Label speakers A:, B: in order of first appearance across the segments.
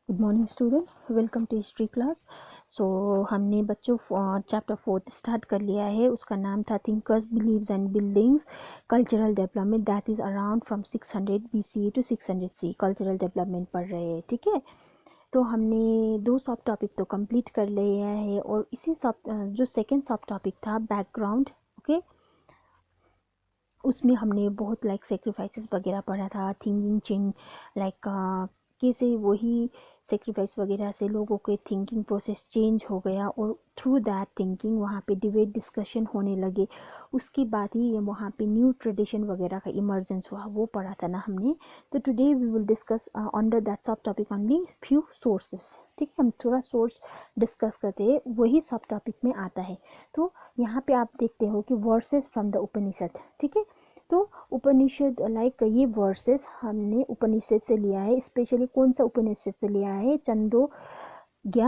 A: Good morning student, welcome to history class. So हमने बच्चों chapter 4 start कर लिया है। उसका नाम था thinkers believes and buildings cultural development, that is around from 600 BCE to 600 C cultural development पढ़ रहे हैं। ठीक है, तो हमने 2 सब टॉपिक तो कंप्लीट कर लिया है और इसी सब जो सेकेंड सब टॉपिक था बैकग्राउंड, ओके, उसमें हमने बहुत लाइक सेक्रीफाइसेस वगैरह पढ़ा था, थिंकिंग चेंज लाइक कैसे वही सेक्रीफाइस वगैरह से लोगों के थिंकिंग प्रोसेस चेंज हो गया और थ्रू दैट थिंकिंग वहाँ पे डिबेट डिस्कशन होने लगे। उसके बाद ही ये वहाँ पे न्यू ट्रेडिशन वगैरह का इमर्जेंस हुआ, वो पढ़ा था ना हमने। तो today we will discuss under that subtopic only few sources. ठीक है, हम थोड़ा सोर्स डिस्कस करते हैं, वही सब टॉपिक में आता है। तो यहाँ पे आप देखते हो कि वर्सेस फ्रॉम द उपनिषद। ठीक है, तो उपनिषद लाइक ये वर्सेस हमने उपनिषद से लिया है। स्पेशली कौन सा उपनिषद से लिया है?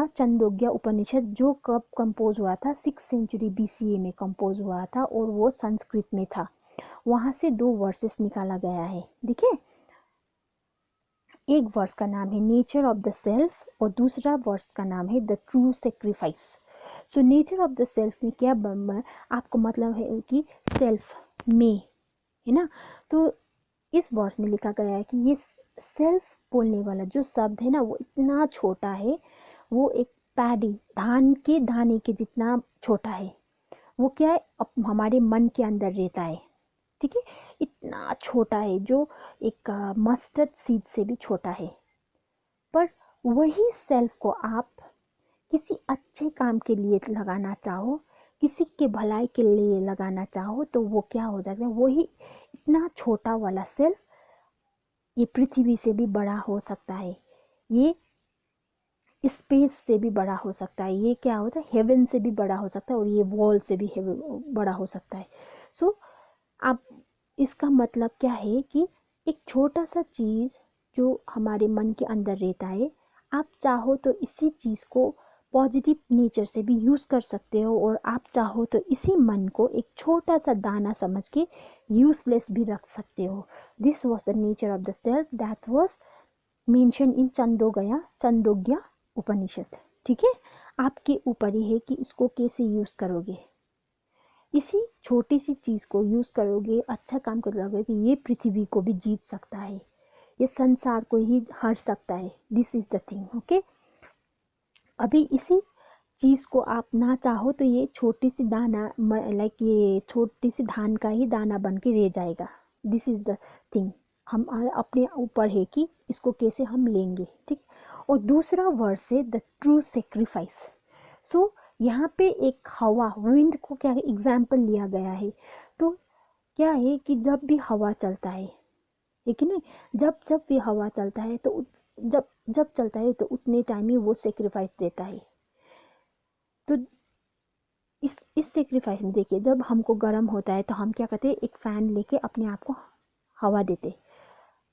A: चंदोग्या उपनिषद, जो कब कंपोज हुआ था? 6th century BCE में कंपोज हुआ था और वो संस्कृत में था। वहां से 2 वर्सेस निकाला गया है। देखिए, एक वर्स का नाम है नेचर ऑफ द सेल्फ और दूसरा वर्स का नाम है the true sacrifice. So nature of the self में क्या आपको मतलब है कि सेल्फ में, है ना। तो इस वर्स में लिखा गया है कि ये सेल्फ बोलने वाला जो शब्द है ना, वो इतना छोटा है, वो एक पैडी धान के दाने के जितना छोटा है। वो क्या है, हमारे मन के अंदर रहता है। ठीक है, इतना छोटा है जो एक मस्टर्ड सीड से भी छोटा है। पर वही सेल्फ को आप किसी अच्छे काम के लिए लगाना चाहो, किसी के भलाई के लिए लगाना चाहो, तो वो क्या हो जाता है? वही इतना छोटा वाला सेल्फ ये पृथ्वी से भी बड़ा हो सकता है, ये स्पेस से भी बड़ा हो सकता है, ये क्या होता है, हेवन से भी बड़ा हो सकता है और ये वॉल से भी बड़ा हो सकता है। सो आप इसका मतलब क्या है कि एक छोटा सा चीज़ जो हमारे मन के अंदर रहता है, आप चाहो तो इसी चीज़ को पॉजिटिव नेचर से भी यूज़ कर सकते हो और आप चाहो तो इसी मन को एक छोटा सा दाना समझ के यूजलेस भी रख सकते हो। This was the nature of the self that was mention in Chandogya Upanishad. ठीक है, आपके ऊपर ही है कि इसको कैसे यूज़ करोगे। इसी छोटी सी चीज़ को यूज़ करोगे, अच्छा काम करोगे, तो ये पृथ्वी को भी जीत सकता है, ये संसार को ही हर सकता है। This is the thing, okay. अभी इसी चीज़ को आप ना चाहो तो ये छोटी सी दाना लाइक ये छोटी सी धान का ही दाना बन के रह जाएगा। दिस इज द थिंग, हम अपने ऊपर है कि इसको कैसे हम लेंगे। ठीक, और दूसरा वर्स है द ट्रू सेक्रीफाइस। सो यहाँ पे एक हवा, विंड को क्या है एग्जाम्पल लिया गया है। तो क्या है कि जब भी हवा चलता है कि नहीं, जब जब भी हवा चलता है तो जब जब चलता है तो उतने टाइम ही वो सेक्रीफाइस देता है। तो इस सेक्रीफाइस में देखिए, जब हमको गर्म होता है तो हम क्या करते हैं, एक फ़ैन लेके अपने आप को हवा देते।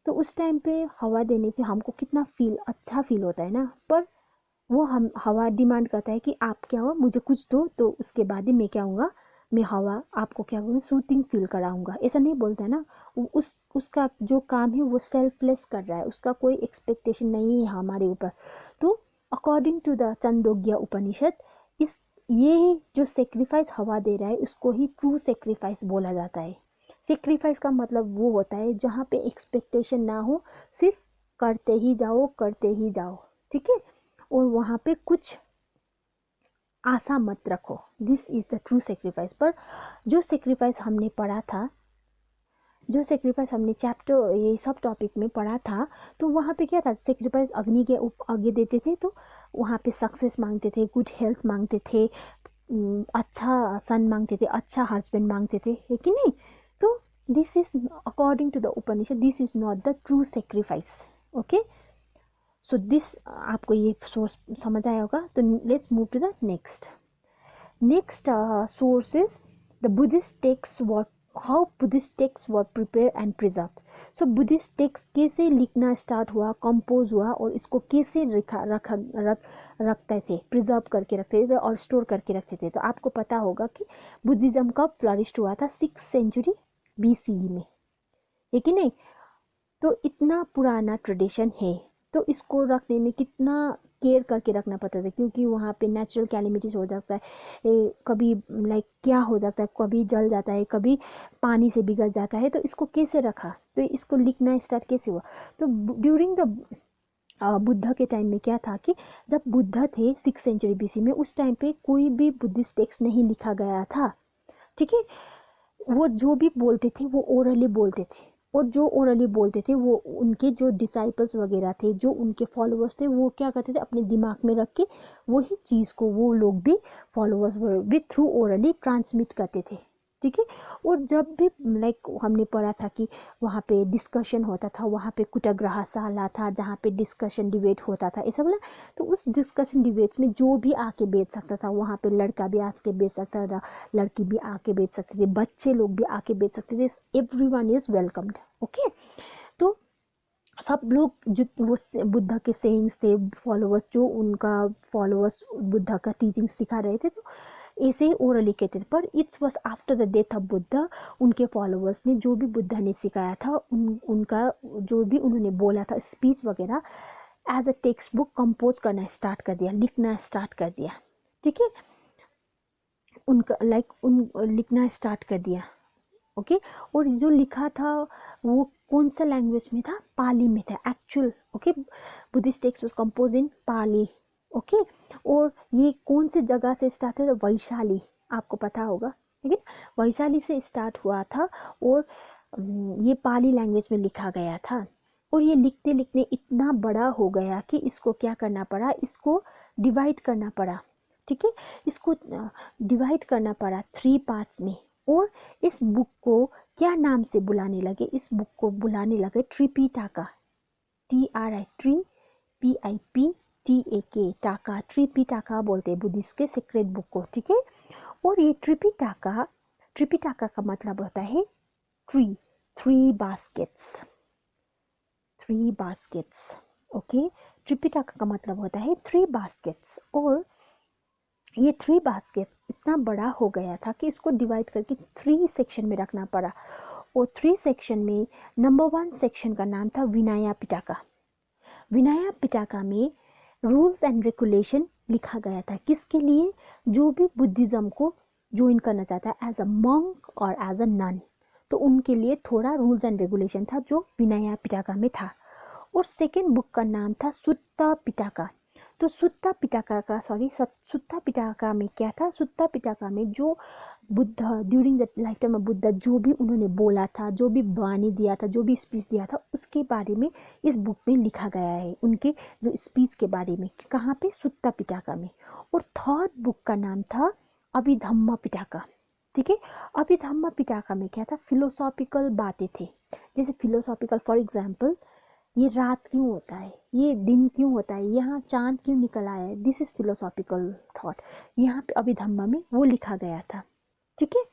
A: तो उस टाइम पे हवा देने पे हमको कितना अच्छा फील होता है ना। पर वो हम हवा डिमांड करता है कि आप क्या हो, मुझे कुछ दो, तो उसके बाद ही मैं क्या हूँगा, मैं हवा आपको क्या करूँगा, सूथिंग फील कराऊंगा। ऐसा नहीं बोलता है ना। उसका जो काम है वो सेल्फलेस कर रहा है, उसका कोई एक्सपेक्टेशन नहीं है हमारे ऊपर। तो अकॉर्डिंग टू द चंदोग्या उपनिषद, इस ये जो सेक्रीफाइस हवा दे रहा है उसको ही ट्रू सेक्रीफाइस बोला जाता है। सेक्रीफाइस का मतलब वो होता है जहाँ पे एक्सपेक्टेशन ना हो, सिर्फ करते ही जाओ करते ही जाओ। ठीक है, और वहाँ पे कुछ आशा मत रखो। This is the true sacrifice. पर जो सेक्रीफाइस हमने पढ़ा था, जो सेक्रीफाइस हमने चैप्टर ये सब टॉपिक में पढ़ा था, तो वहाँ पे क्या था, सेक्रीफाइस अग्नि के आगे देते थे, तो वहाँ पे सक्सेस मांगते थे, गुड हेल्थ मांगते थे, अच्छा सन मांगते थे, अच्छा हस्बैंड मांगते थे, है कि नहीं। तो this is according to the Upanishad, this is not the true sacrifice. Okay, so this आपको ये सोर्स समझ आया होगा। तो let's move to the next sources, the Buddhist texts were how Buddhist texts were prepared and preserved. So Buddhist text कैसे लिखना start हुआ, compose हुआ और इसको कैसे रखते थे, प्रिजर्व करके रखते थे और स्टोर करके रखते थे। तो आपको पता होगा कि बुद्धिज्म कब फ्लरिश हुआ था, 6th century BCE में, है कि नहीं। तो इतना पुराना ट्रेडिशन है। तो इसको रखने में कितना केयर करके रखना पड़ता था, क्योंकि वहाँ पे नेचुरल कैलेमिटीज हो जाता है, कभी लाइक क्या हो जाता है, कभी जल जाता है, कभी पानी से बिगड़ जाता है, तो इसको कैसे रखा, तो इसको लिखना स्टार्ट कैसे हुआ। तो ड्यूरिंग द बुद्ध के टाइम में क्या था कि जब बुद्ध थे 6 सेंचुरी BC में, उस टाइम पे कोई भी बुद्धिस्ट टेक्स्ट नहीं लिखा गया था, ठीक है। वो जो भी बोलते थे वो ओरली बोलते थे, और जो ओरली बोलते थे वो उनके जो डिसाइपल्स वगैरह थे, जो उनके फॉलोअर्स थे, वो क्या करते थे, अपने दिमाग में रख के वही चीज़ को वो लोग भी, फॉलोअर्स भी थ्रू ओरली ट्रांसमिट करते थे, ठीक है। और जब भी लाइक हमने पढ़ा था कि वहाँ पे डिस्कशन होता था, वहाँ पे कुटाग्रहशाला था जहाँ पे डिस्कशन डिबेट होता था, ऐसा बोला। तो उस डिस्कशन डिबेट्स में जो भी आके बैठ सकता था, वहाँ पे लड़का भी आके बैठ सकता था, लड़की भी आके बैठ सकते थे, बच्चे लोग भी आके बैठ सकते थे, एवरीवन इज वेलकम्ड, ओके। तो सब लोग जो वो बुद्ध के सेइंग्स थे, फॉलोअर्स जो उनका फॉलोअर्स बुद्ध का टीचिंग सिखा रहे थे, तो ऐसे ही ओरली कहते थे। पर it's was after the death of Buddha, उनके फॉलोअर्स ने जो भी बुद्ध ने सिखाया था, उनका जो भी उन्होंने बोला था स्पीच वगैरह, as a textbook compose करना स्टार्ट कर दिया, लिखना स्टार्ट कर दिया, ठीक है। उनका लिखना स्टार्ट कर दिया, ओके। और जो लिखा था वो कौन सा लैंग्वेज में था, पाली में था actual, okay. Buddhist text was compose in Pali, okay. और ये कौन से जगह से स्टार्ट हुआ, वैशाली, आपको पता होगा, ठीक है। वैशाली से स्टार्ट हुआ था, और ये पाली लैंग्वेज में लिखा गया था। और ये लिखते लिखते इतना बड़ा हो गया कि इसको क्या करना पड़ा, इसको डिवाइड करना पड़ा, ठीक है। इसको डिवाइड करना पड़ा 3 पार्ट्स में। और इस बुक को क्या नाम से बुलाने लगे, इस बुक को बुलाने लगे त्रिपिटाका, TRIPPIPTAK, टाका, त्रिपिटाका बोलते हैं बुद्धिस्ट के सीक्रेट बुक को, ठीक है। और ये त्रिपिटाका, त्रिपिटाका का मतलब होता है थ्री बास्केट्स, ओके। त्रिपिटाका का मतलब होता है 3 बास्केट्स। और ये 3 बास्केट्स इतना बड़ा हो गया था कि इसको डिवाइड करके 3 सेक्शन में रखना पड़ा। और 3 सेक्शन में नंबर 1 सेक्शन का नाम था विनया पिटाका। विनया पिटाका में रूल्स एंड रेगुलेशन लिखा गया था, किसके लिए, जो भी बुद्धिज्म को ज्वाइन करना चाहता है एज अ मंक और एज अ नन, तो उनके लिए थोड़ा रूल्स एंड रेगुलेशन था जो विनया पिटाका में था। और सेकेंड बुक का नाम था सुत्ता पिटाका। तो सुत्ता पिटाका में क्या था, सुत्ता पिटाका में जो Buddha during the life time of Buddha जो भी उन्होंने बोला था, जो भी वाणी दिया था, जो भी स्पीच दिया था, उसके बारे में इस बुक में लिखा गया है, उनके जो स्पीच के बारे में, कहाँ पे, सुत्ता पिटाका में। और थर्ड बुक का नाम था अभिधम्म पिटाका, ठीक है। अभिधम्म पिटाका में क्या था, फिलोसॉफिकल बातें थे, जैसे फिलोसॉफिकल, फॉर एग्जाम्पल, ये रात क्यों होता है, ये दिन क्यों होता है, यहाँ चांद क्यों निकल आया है, दिस इज फिलोसॉफिकल थॉट, यहाँ पे अभिधम्मा में वो लिखा गया था, ठीक है।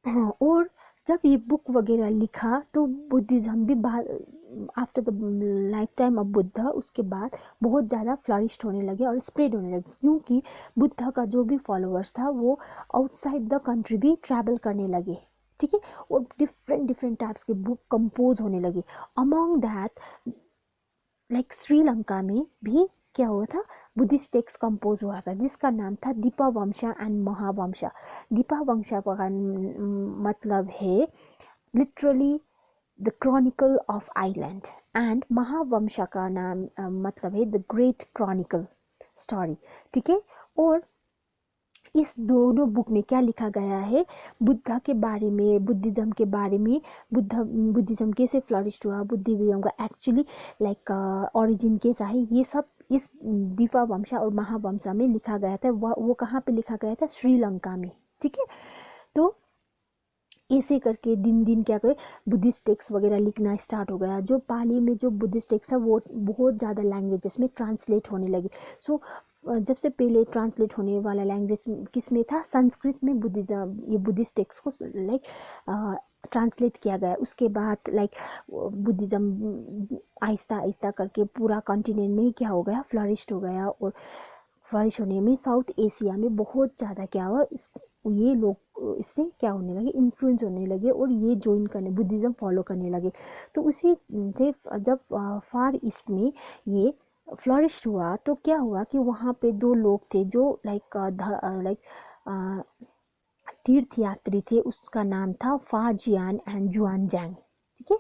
A: हाँ, और जब ये बुक वगैरह लिखा तो बुद्धिज्म भी after the life time of Buddha, उसके बाद बहुत ज़्यादा फ्लरिश्ड होने लगे और स्प्रेड होने लगे, क्योंकि बुद्ध का जो भी फॉलोअर्स था वो आउटसाइड द कंट्री भी ट्रैवल करने लगे, ठीक है। और डिफरेंट टाइप्स के बुक कंपोज होने लगे। अमॉन्ग दैट लाइक श्रीलंका में भी क्या हुआ था, बुद्धिस्ट टेक्स्ट कंपोज हुआ था जिसका नाम था दीपावंशा एंड महावंशा। दीपावंशा का मतलब है literally the chronicle of island, and Mahavamsa का नाम मतलब है द ग्रेट क्रॉनिकल स्टोरी, ठीक है। और इस दोनों बुक में क्या लिखा गया है, बुद्ध के बारे में, बुद्धिज्म के बारे में, बुद्धिज्म कैसे फ्लरिश्ड हुआ, बुद्धिज्म का एक्चुअली लाइक ओरिजिन कैसा है, ये सब इस दीपावंशा और महावंशा में लिखा गया था। वो कहाँ पे लिखा गया था, श्रीलंका में, ठीक है। तो ऐसे करके दिन दिन क्या करे, बुद्धिस्ट टेक्स्ट वगैरह लिखना स्टार्ट हो गया। जो पाली में जो बुद्धिस्ट टेक्स्ट है वो बहुत ज़्यादा लैंग्वेजेस में ट्रांसलेट होने लगी। सो जब से पहले ट्रांसलेट होने वाला लैंग्वेज किस में था, संस्कृत में बुद्धिज्म, ये बुद्धिस्ट टेक्स्ट को लाइक ट्रांसलेट किया गया। उसके बाद लाइक बुद्धिज्म आहिस्ता आहिस्ता करके पूरा कॉन्टिनेंट में क्या हो गया, फ्लरिश्ड हो गया। और फ्लरिश होने में साउथ एशिया में बहुत ज़्यादा क्या हुआ, ये लोग इससे क्या होने लगे, इन्फ्लुएंस होने लगे और ये ज्वाइन करने, बुद्धिज़्म फॉलो करने लगे। तो उसी से जब फार ईस्ट में ये फ्लरिश हुआ तो क्या हुआ कि वहाँ पे दो लोग थे जो लाइक तीर्थ यात्री थे, उसका नाम था फाजियान एंड जुआन जैंग। ठीक है,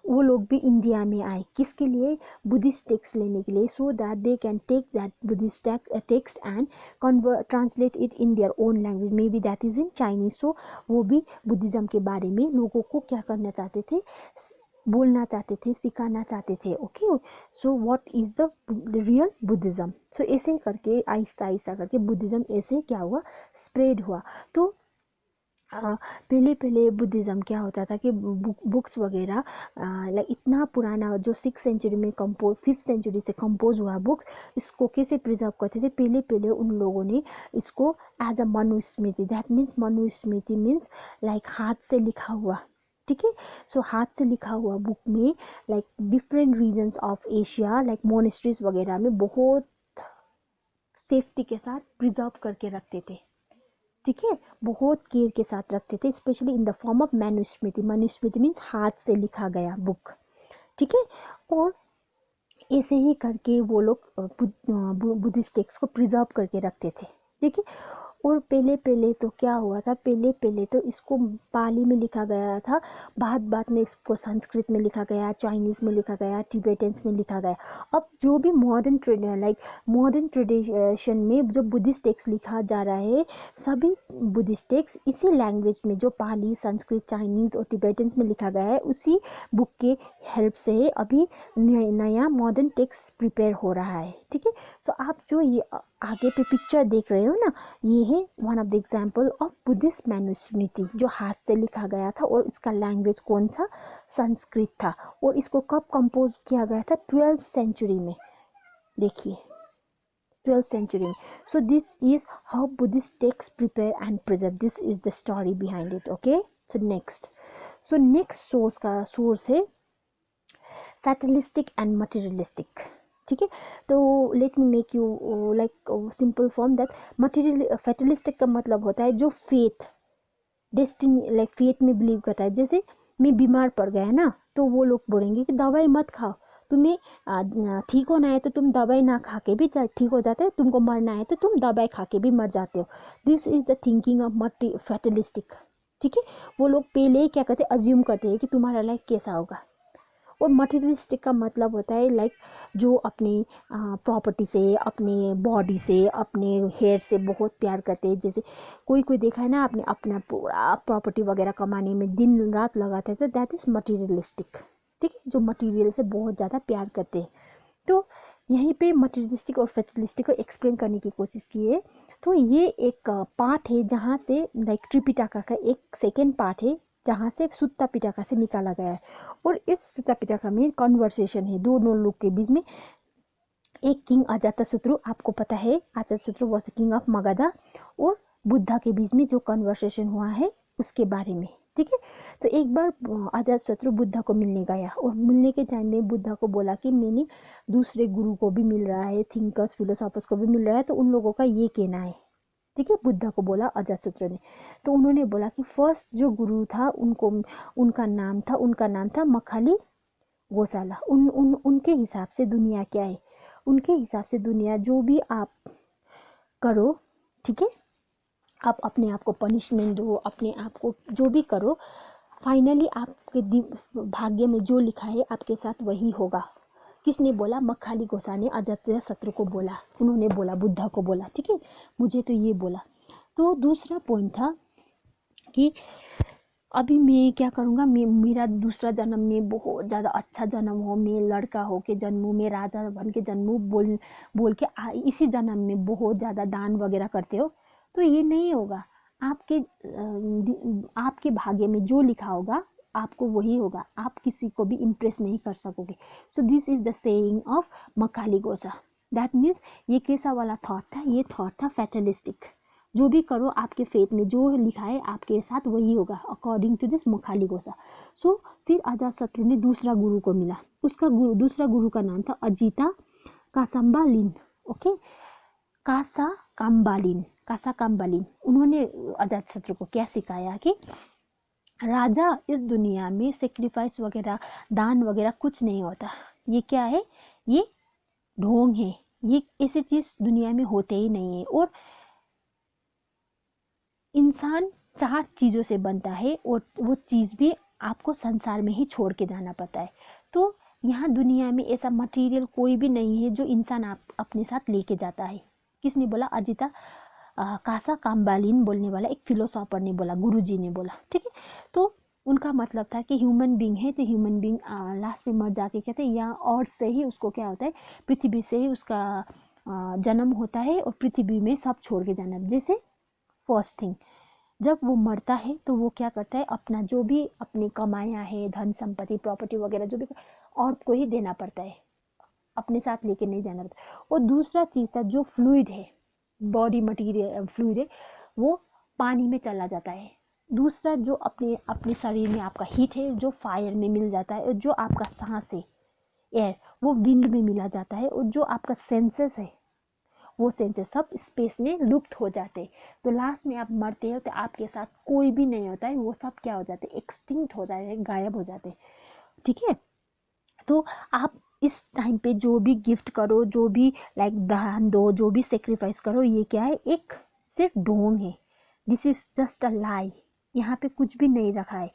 A: वो लोग भी इंडिया में आए, किसके लिए, बुद्धिस्ट टेक्स्ट लेने के लिए, so that they can take that Buddhist text and convert translate it in their own language, maybe that is in Chinese. So वो भी बुद्धिज़्म के बारे में लोगों को क्या करना चाहते थे, बोलना चाहते थे, सिखाना चाहते थे। Okay, so what is the real Buddhism. So ऐसे करके आहिस्ता आहिस्ता करके बुद्धिज़्म ऐसे क्या हुआ, स्प्रेड हुआ। तो पहले पहले बुद्धिज़्म क्या होता था कि बुक्स वगैरह लाइक इतना पुराना जो 6th सेंचुरी में कंपोज, 5th सेंचुरी से कंपोज हुआ बुक्स, इसको कैसे प्रिजर्व करते थे, पहले पहले उन लोगों ने इसको as a Manusmriti, that means Manusmriti means like हाथ से लिखा हुआ। ठीक है, सो हाथ से लिखा हुआ बुक में like different regions of Asia like monasteries वगैरह में बहुत सेफ्टी के साथ प्रिजर्व करके रखते थे। ठीक है, बहुत केयर के साथ रखते थे, specially in the form of manuscript. Manuscript means हाथ से लिखा गया बुक। ठीक है, और ऐसे ही करके वो लोग बुद्धिस्ट टेक्स्ट को प्रिजर्व करके रखते थे। ठीक है, और पहले पहले तो क्या हुआ था, पहले पहले तो इसको पाली में लिखा गया था, बाद बाद में इसको संस्कृत में लिखा गया, चाइनीज़ में लिखा गया, टिबेटन्स में लिखा गया। अब जो भी मॉडर्न ट्रेडिशन में जो बुद्धिस्ट टेक्स्ट लिखा जा रहा है, सभी बुद्धिस्ट टेक्स्ट इसी लैंग्वेज में जो पाली, संस्कृत, चाइनीज़ और टिबेटन्स में लिखा गया है, उसी बुक के हेल्प से अभी नया मॉडर्न टेक्स्ट प्रिपेयर हो रहा है। ठीक है, सो आप जो ये आगे पे पिक्चर देख रहे हो ना, ये है one of the example of Buddhist manuscript जो हाथ से लिखा गया था, और इसका लैंग्वेज कौन सा, संस्कृत था। और इसको कब कंपोज किया गया था, 12th सेंचुरी में। देखिए 12th सेंचुरी में। सो this is how Buddhist text prepare and preserve, this is the story behind it. Okay, so next source है फैटलिस्टिक एंड मटेरियलिस्टिक। ठीक है, तो let me make you like simple form that material fatalistic का मतलब होता है जो faith, destiny, like faith में बिलीव करता है। जैसे मैं बीमार पड़ गया ना, तो वो लोग बोलेंगे कि दवाई मत खाओ, तुम्हें ठीक होना है तो तुम दवाई ना खा के भी ठीक हो जाते हो, तुमको मरना है तो तुम दवाई खा के भी मर जाते हो। This is the thinking of fatalistic. ठीक है, वो लोग पहले ही क्या करते हैं, अज्यूम करते हैं कि तुम्हारा लाइफ कैसा होगा। और मटेरियलिस्टिक का मतलब होता है लाइक जो अपनी प्रॉपर्टी से, अपने बॉडी से, अपने हेयर से बहुत प्यार करते हैं। जैसे कोई कोई देखा है ना, आपने अपना पूरा प्रॉपर्टी वगैरह कमाने में दिन रात लगाते हैं, तो दैट इज़ मटेरियलिस्टिक। ठीक है, जो मटेरियल से बहुत ज़्यादा प्यार करते हैं। तो यहीं पे मटेरियलिस्टिक और फैटलिस्टिक को एक्सप्लेन करने की कोशिश की है। तो ये एक पार्ट है जहाँ से लाइक त्रिपिटका का एक सेकेंड पार्ट है जहाँ से सुत्ता पिटका से निकाला गया है। और इस सुत्ता पिटका में कन्वर्सेशन है दोनों लोग के बीच में। एक किंग अजातशत्रु, आपको पता है Ajatashatru was the king of Magadha, और बुद्धा के बीच में जो कन्वर्सेशन हुआ है उसके बारे में। ठीक है, तो एक बार अजातशत्रु बुद्धा को मिलने गया, और मिलने के टाइम में बुद्धा को बोला कि मैंने दूसरे गुरु को भी मिल रहा है, थिंकर्स फिलोसॉफर्स को भी मिल रहा है, तो उन लोगों का ये कहना है। ठीक है, बुद्धा को बोला अजातशत्रु ने। तो उन्होंने बोला कि फर्स्ट जो गुरु था उनका नाम था मखाली गोसाला। उनके हिसाब से दुनिया क्या है, उनके हिसाब से दुनिया जो भी आप करो, ठीक है, आप अपने आप को पनिशमेंट दो, अपने आप को जो भी करो, फाइनली आपके भाग्य में जो लिखा है आपके साथ वही होगा। किसने बोला, मखाली गोसा ने अजातशत्रु को बोला, उन्होंने बोला, बुद्धा को बोला। ठीक है, मुझे तो ये बोला। तो दूसरा पॉइंट था कि अभी मैं क्या करूँगा, मेरा दूसरा जन्म में बहुत ज़्यादा अच्छा जन्म हो, मैं लड़का हो के जन्मूँ, मैं राजा बन के जन्मूँ, बोल के इसी जन्म में बहुत ज़्यादा दान वगैरह करते हो, तो ये नहीं होगा। आपके भाग्य में जो लिखा होगा आपको वही होगा, आप किसी को भी इम्प्रेस नहीं कर सकोगे। So this is the saying of Makkhali Gosala. That means ये कैसा वाला थॉट था, ये थॉट था फैटलिस्टिक। जो भी करो आपके फेथ में जो लिखा है आपके साथ वही होगा, अकॉर्डिंग टू दिस मखाली गोसा। सो फिर अजातशत्रु ने दूसरा गुरु को मिला, उसका दूसरा गुरु का नाम था अजिता कासाम्बालिन। ओके, कासा काम्बालिन। कासा काम्बालिन, उन्होंने अजातशत्रु को क्या सिखाया कि राजा इस दुनिया में सेक्रीफाइस वगैरह, दान वगैरह कुछ नहीं होता, ये क्या है, ये ढोंग है, ये ऐसी चीज दुनिया में होते ही नहीं है, और इंसान 4 चीजों से बनता है और वो चीज भी आपको संसार में ही छोड़ के जाना पड़ता है। तो यहाँ दुनिया में ऐसा मटेरियल कोई भी नहीं है जो इंसान आप अपने साथ लेके जाता है। किसने बोला? अजिता कासा काम्बालिन बोलने वाला एक फिलोसॉफर ने बोला, गुरुजी ने बोला, ठीक है। तो उनका मतलब था कि ह्यूमन बींग है तो ह्यूमन बींग लास्ट में मर जाके कहते हैं यहाँ और से ही उसको क्या होता है, पृथ्वी से ही उसका जन्म होता है और पृथ्वी में सब छोड़ के जाना। जैसे फर्स्ट थिंग, जब वो मरता है तो वो क्या करता है, अपना जो भी अपनी कमाया है, धन संपत्ति प्रॉपर्टी वगैरह जो भी, औरत को ही देना पड़ता है, अपने साथ लेके नहीं जाना पड़ता। और दूसरा चीज था, जो फ्लूइड है, बॉडी मटीरियल फ्लूइड है, वो पानी में चला जाता है। दूसरा, जो अपने अपने शरीर में आपका हीट है, जो फायर में मिल जाता है, और जो आपका सांस है, एयर, वो विंड में मिला जाता है, और जो आपका सेंसेस है, वो सेंसेस सब स्पेस में लुप्त हो जाते हैं। तो लास्ट में आप मरते हो तो आपके साथ कोई भी नहीं होता है, वो सब क्या हो जाते हैं, एक्सटिंक्ट हो जाते हैं, गायब हो जाते हैं, ठीक है। तो आप इस टाइम पे जो भी गिफ्ट करो, जो भी लाइक दान दो, जो भी सेक्रीफाइस करो, ये क्या है, एक सिर्फ ढोंग है। दिस इज जस्ट अ लाई, यहाँ पे कुछ भी नहीं रखा है।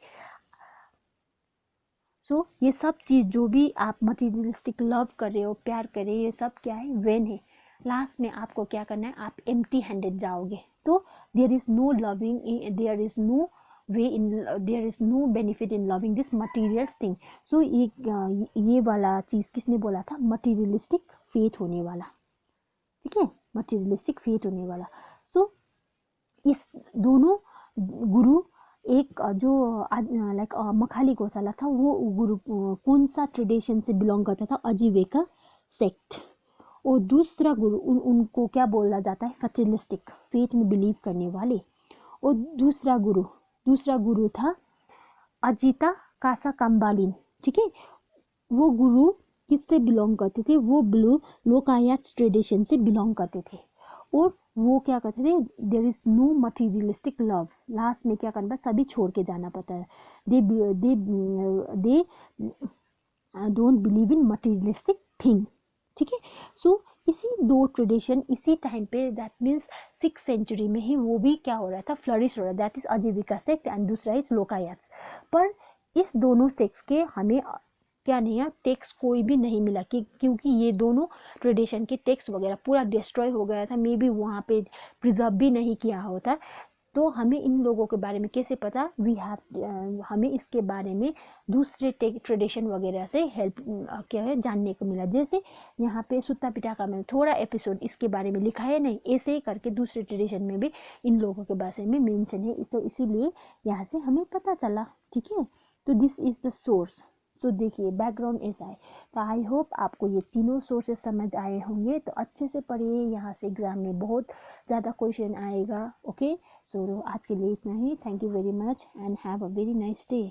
A: सो ये सब चीज जो भी आप मटीरियलिस्टिक लव कर रहे हो, प्यार कर रहे हो, ये सब क्या है, वेन है। लास्ट में आपको क्या करना है, आप एम्प्टी हैंडेड जाओगे। तो there is no loving, there is no way in, there is no benefit in loving this materials thing. So ये वाला चीज किसने बोला था? मटीरियलिस्टिक फेथ होने वाला, ठीक है, मटीरियलिस्टिक फेथ होने वाला। सो इस दोनों गुरु, एक जो लाइक मखाली गौशाला था, वो गुरु कौन सा ट्रेडिशन से बिलोंग करता था? अजीविका सेक्ट। और दूसरा गुरु उनको क्या बोला जाता है? फर्टिलिस्टिक फेथ में बिलीव करने वाले। और दूसरा गुरु था अजिता कासा काम्बालिन, ठीक है। वो गुरु किससे बिलोंग करते थे? वो ब्लू लोकायत ट्रेडिशन से बिलोंग करते थे। और वो क्या करते थे? There is no materialistic love, लास्ट में क्या करना, सभी छोड़ के जाना पड़ता है। They don't believe in materialistic thing, ठीक है। सो इसी दो ट्रेडिशन इसी टाइम पे, दैट मीन्स 6th सेंचुरी में ही वो भी क्या हो रहा था, फ्लरिश हो रहा था। दैट इज अजीविका सेक्ट एंड दूसरा इज लोकायत। पर इस दोनों सेक्ट्स के हमें क्या नहीं है, टेक्स्ट कोई भी नहीं मिला, कि क्योंकि ये दोनों ट्रेडिशन के टेक्स्ट वगैरह पूरा डिस्ट्रॉय हो गया था, मे बी वहाँ पे प्रिजर्व भी नहीं किया होता। तो हमें इन लोगों के बारे में कैसे पता? वी हैव, हमें इसके बारे में दूसरे ट्रेडिशन वगैरह से हेल्प क्या है, जानने को मिला। जैसे यहाँ पे सुत्ता पिटाका में थोड़ा एपिसोड इसके बारे में लिखा है नहीं, ऐसे ही करके दूसरे ट्रेडिशन में भी इन लोगों के बारे में मेंशन है, इसीलिए यहाँ से हमें पता चला, ठीक है। तो दिस इज द सोर्स। सो देखिए बैकग्राउंड ऐसा है। तो आई होप आपको ये तीनों सोर्सेस समझ आए होंगे। तो अच्छे से पढ़िए, यहाँ से एग्जाम में बहुत ज़्यादा क्वेश्चन आएगा। ओके, सो आज के लिए इतना ही। Thank you very much and have a very nice day.